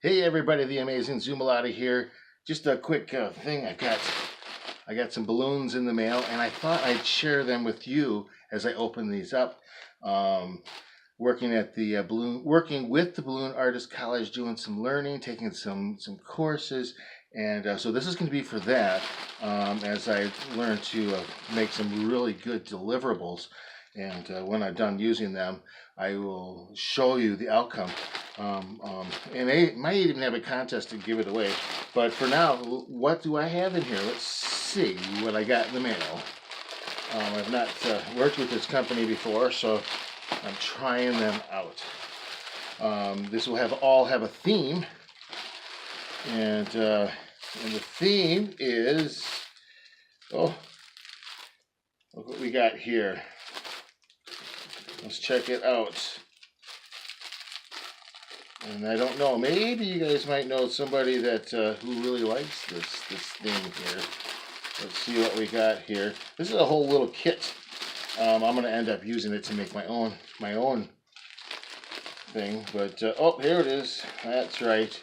Hey everybody, the amazing Zumalata here. Just a quick thing. I got some balloons in the mail, and I thought I'd share them with you as I open these up. Um, working with the Balloon Artist College, doing some learning, taking some courses, and so this is going to be for that. As I learn to make some really good deliverables, and when I'm done using them, I will show you the outcome. And they might even have a contest to give it away. But for now, what do I have in here? Let's see what I got in the mail. I've not worked with this company before, so I'm trying them out. This will all have a theme, and the theme is, oh, look what we got here. Let's check it out. And I don't know, maybe you guys might know somebody that who really likes this thing here. Let's see what we got here. This is a whole little kit. I'm going to end up using it to make my own thing. But oh, here it is. That's right.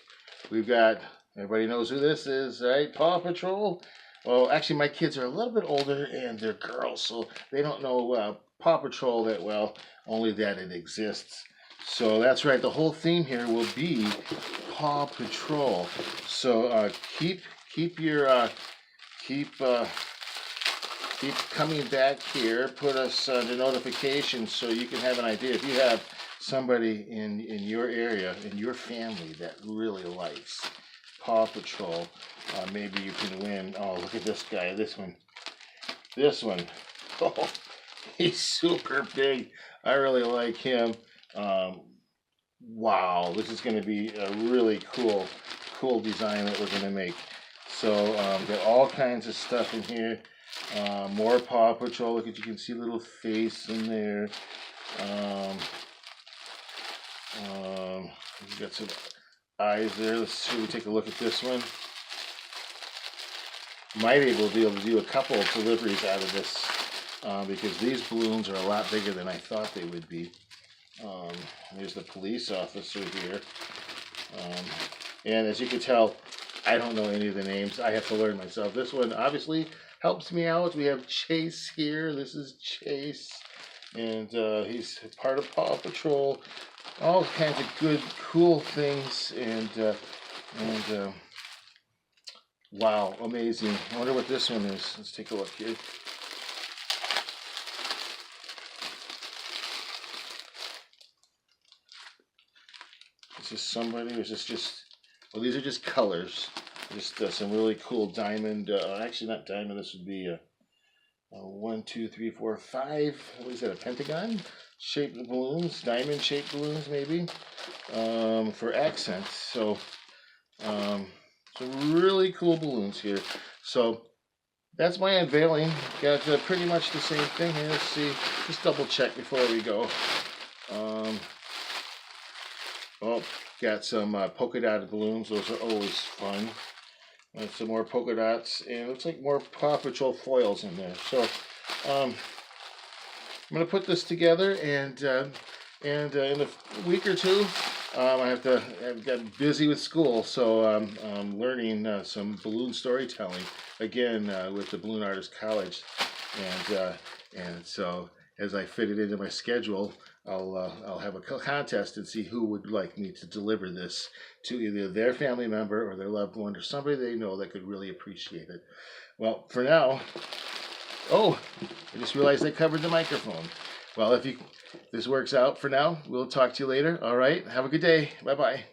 We've got, everybody knows who this is, right? Paw Patrol. Well, actually, my kids are a little bit older, and they're girls, so they don't know Paw Patrol that well, only that it exists. So that's right, the whole theme here will be Paw Patrol. So keep coming back here. Put us the notifications so you can have an idea. If you have somebody in your area, in your family that really likes Paw Patrol, maybe you can win. Oh, look at this guy. This one. Oh, he's super big. I really like him. Wow, this is going to be a really cool design that we're going to make. So got all kinds of stuff in here. More Paw Patrol. Look at, you can see a little face in there. You got some eyes there. Let's see. We take a look at this one. Might be able to do a couple of deliveries out of this because these balloons are a lot bigger than I thought they would be. There's the police officer here. And as you can tell, I don't know any of the names. I have to learn myself. This one obviously helps me out. We have Chase here. This is Chase. And he's part of Paw Patrol. All kinds of good, cool things. And wow, amazing. I wonder what this one is. Let's take a look here. Is this somebody, or is this just, well, these are just colors. Just some really cool diamond, actually not diamond, this would be a 1, 2, 3, 4, 5, what is that, a pentagon? Shaped balloons, diamond shaped balloons maybe, for accents. So, some really cool balloons here. So, that's my unveiling. Got pretty much the same thing here. Let's see, just double check before we go. Oh, got some polka dotted balloons. Those are always fun. And some more polka dots, and it looks like more Paw Patrol foils in there. So I'm going to put this together, and in a week or two, I've got busy with school, so I'm learning some balloon storytelling again with the Balloon Artist College, and so as I fit it into my schedule, I'll have a contest and see who would like me to deliver this to either their family member or their loved one or somebody they know that could really appreciate it. Well, for now, oh, I just realized I covered the microphone. Well, if this works out for now, we'll talk to you later. All right, have a good day. Bye-bye.